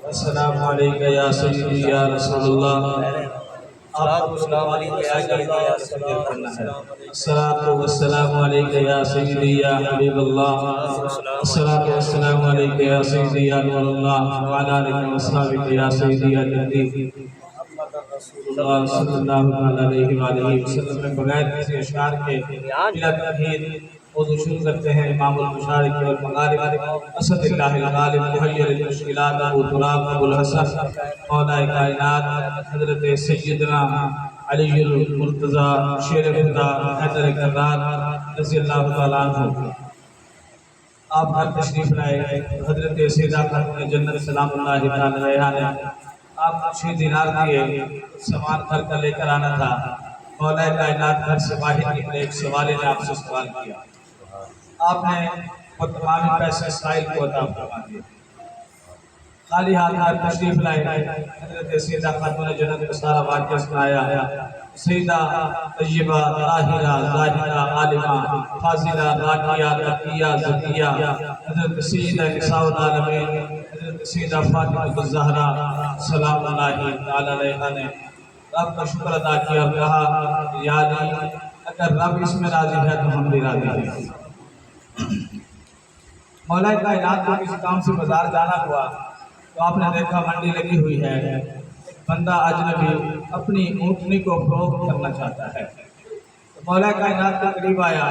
السلام علیکم یا سیدی یا رسول اللہ. آپ کو سلام علیکم یا الصلاۃ والسلام علیکم یا سیدی یا حبیب اللہ. الصلاۃ والسلام علیکم یا سیدی یا نور اللہ وعلی آلہ وصحبہ یا سیدی یا جدی اللہ صلی اللہ علیہ وآلہ وسلم. میں بغیر کسی اشعار کے بلا تمہید موضوع شروع کرتے ہیں. امام المشارق والمغارب اسد اللہ الغالب محیر المشکلات ابو تراب ابو الحسن مولا کائنات حضرت سیدنا علی المرتضی شیر خدا حیدر کرار رضی اللہ تعالیٰ عنہ. آپ گھر تشریف لائے. حضرت سیدہ خاتون جنت سلام اللہ علیہا نے آپ کو 6 دینار دیے. سامان گھر کا لے کر آنا تھا. مولا کائنات گھر سے باہر نکلے. ایک سوالی نے آپ سے سوال کیا. آپ نے وہ تمام پیسے سائل کو عطا فرما دیے. خالی ہاتھ گھر تشریف لائے. حضرت سیدہ خاتون جنت کا سارا واقعہ سنایا. سیدہ طیبہ طاہرہ ظاہرہ عالمہ فاضلہ راقیہ تقیہ زکیہ حضرت سیدہ نساء العالمین حضرت سیدہ فاطمہ الزہرا سلام اللہ علیہا نے رب کا شکر ادا کیا اور کہا یا علی اگر رب اس میں راضی ہے تو ہم بھی راضی ہیں. مولا کائنات کو کسی کام سے بازار جانا ہوا تو آپ نے دیکھا منڈی لگی ہوئی ہے. ایک بندہ اجنبی اپنی اونٹنی کو فروخت کرنا چاہتا ہے. تو مولا کائنات کے قریب آیا.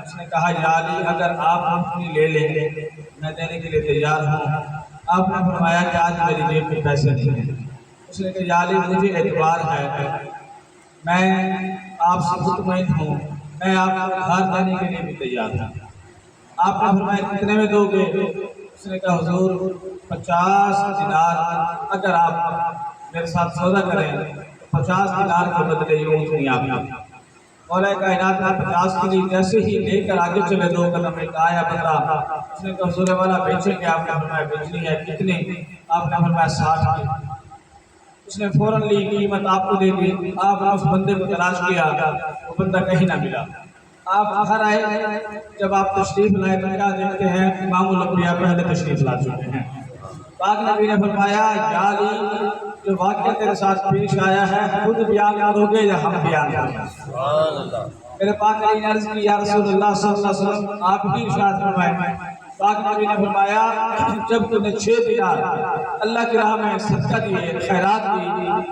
اس نے کہا یا علی اگر آپ اونٹنی لے لیں میں دینے کے لیے تیار ہوں. آپ نے فرمایا کہ آج میری جیب میں پیسے نہیں ہیں. اس نے کہا یا علی مجھے اعتبار ہے میں آپ سے مطمئن ہوں میں آپ کو ادھار دینے کے لیے بھی تیار ہوں. آپ نے فرمایا کتنے میں دو گے؟ اس نے کہا حضور 50 دینار اگر آپ میرے ساتھ سودا کریں تو 50 دینار کے بدلے یہ اونٹنی آپ نے. مولا کائنات نے 50 کے لیے جیسے ہی لے کر آگے چلے 2 قدم ایک آیا بندہ. اس نے کہا حضور والا بیچیں گے؟ آپ نے فرمایا بیچنی ہے. کتنی؟ آپ نے فرمایا 60 کی. اس نے فوراً لی قیمت آپ کو دے دی. آپ نے اس بندے کو تلاش کیا وہ بندہ کہیں نہ ملا. آپ آخر آئے. جب آپ تشریف لائے تو کیا دیکھتے ہیں امام الانبیاء پہلے تشریف لا چکے ہیں. پاک نبی نے فرمایا یا علی جو واقعہ تیرے ساتھ پیش آیا ہے خود بیان کرو گے یا ہم بیان کریں؟ میرے پاک علی نے عرض کی یا رسول اللہ صلی اللہ علیہ وسلم آپ ہی ارشاد فرمائیں. پاک نبی نے فرمایا جب تم نے 6 دینار اللہ کی راہ میں صدقہ دیے خیرات دی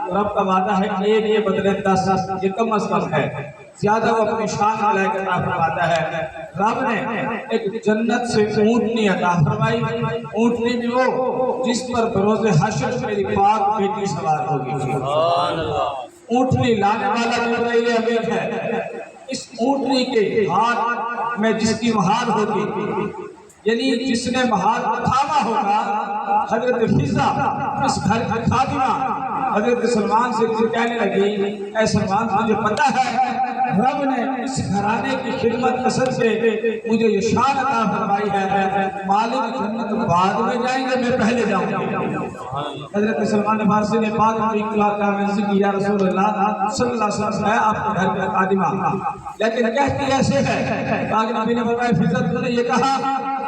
تو رب کا وعدہ ہے کہ ایک یہ بدلے 10 یہ کم از کم ہے. زیادہ وہ اپنی شان عطا فرماتا ہے. رب نے ایک جنت سے اونٹنی عطا فرمائی. اونٹنی بھی وہ جس پر بروز حشر میری پاک بیٹی سوار ہوگی. اونٹنی لانے والا جبرائیل امین ہے. اس اونٹنی کے ہاتھ میں جس کی مہار ہوگی یعنی جس نے مہار تھاما ہوگا حضرت فضا اس گھر کی خادمہ حضرت سلمان سے کہنے لگی اے سلمان مجھے پتہ ہے رب نے اس گھرانے کی خدمت پسند سے مجھے یہ شان عطا فرمائی ہے. مالک جنت بعد میں جائیں گے میں پہلے جاؤں گا. حضرت سلمان فارسی نے پاک نبی کی منزل کی یا رسول اللہ صلی اللہ علیہ وسلم ہے آپ کے گھر کا خادمہ لیکن کہتی ایسے ہے. پاک نبی نے فرمایا فضا تو نے یہ کہا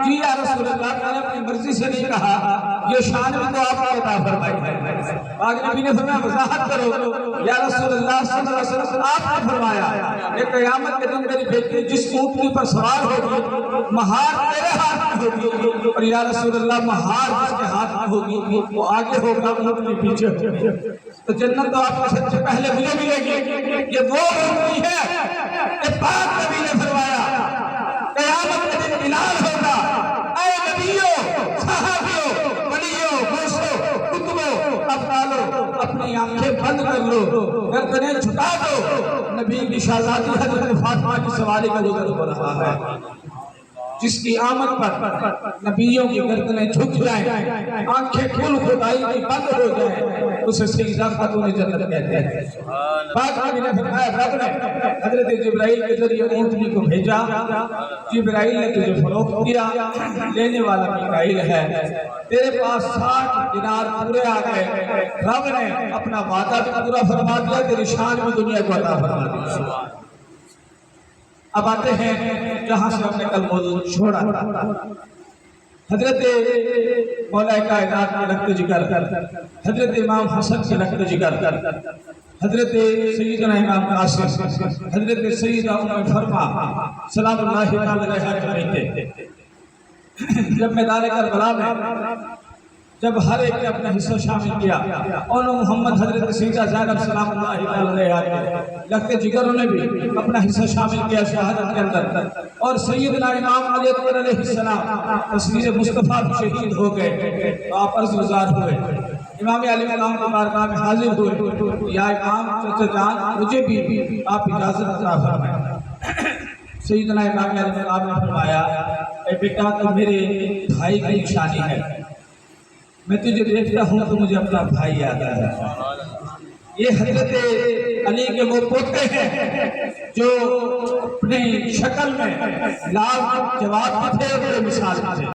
جی یا رسول اللہ میں نے اپنی مرضی سے نہیں کہا یہ شان بھی تو آپ کو عطا فرمائی ہے. پاک نبی نے فرمایا وضاحت کرو یا رسول اللہ صلی اللہ علیہ وسلم آپ نے فرمایا کہ قیامت کے دن میری بیٹی جس اونٹنی پر سوار ہوگی مہار تیرے ہاتھ میں ہوگی اور یا رسول اللہ مہار جس کے ہاتھ میں ہوگی وہ آگے ہوگا اونٹنی پیچھے ہوگی. تو جنت تو آپ کو سب سے پہلے مجھے ملے گی. یہ وہ اونٹنی ہے کہ پاک نبی نے فرمایا قیامت کے دن اعلان ہوگا اے نبیوں صحابیوں ولیوں دوستوں کتبوں افضالوں اپنی آنکھیں بند کر لو گردنیں جھکا دو. نبی کی شہزادی حضرت فاطمہ کی سواری کا ذکر ہو رہا ہے جس کی آمد پر نبیوں کی گردنیں جھک جائیں آنکھیں کھل خدائی کی بند ہو جائیں اسے سیدہ خاتون جنت کہتے ہیں. پاک نبی نے فرمایا رب نے حضرت جبرائیل کے ذریعے اونٹنی کو بھیجا. جبرائیل نے تجھے فروخت کیا. لینے والا میکائیل ہے. تیرے پاس 60 دینار پورے آ گئے. رب نے اپنا وعدہ بھی پورا فرما دیا تیری شان بھی دنیا کو عطا فرما دیا. اب آتے ہیں جہاں سے ہم نے کل موضوع چھوڑا تھا. حضرت مولا کائنات کے رخت جگر حضرت امام حسن کے رخت جگر حضرت سیدنا امام قاسم حضرت سیدہ ام فرما سلام اللہ علیہ کے بیٹے جب میدان کربلا میں جب ہر ایک نے اپنا حصہ شامل کیا اور محمد حضرت سیدہ زینب سلام اللہ علیہ کے رخت جگر نے بھی اپنا حصہ شامل کیا شہادت کے اندر، اور سیدنا امام علی اکبر علیہ السلام تصویر مصطفیٰ شہید ہو گئے تو آپ عرض گزار ہوئے، امام علی مقام کی بارگاہ میں حاضر ہوئے، یا امام چچا جان مجھے بھی آپ اجازت عطا فرمائیں۔ سیدنا امام علی مقام نے فرمایا اے بیٹا تو میرے بھائی کی نشانی ہے، میں تجھے دیکھتا ہوں تو مجھے اپنا بھائی یاد آتا ہے۔ یہ حضرت علی کے وہ پوتے ہیں جو اپنی شکل میں لال جواب تھے اور بے مثال تھے۔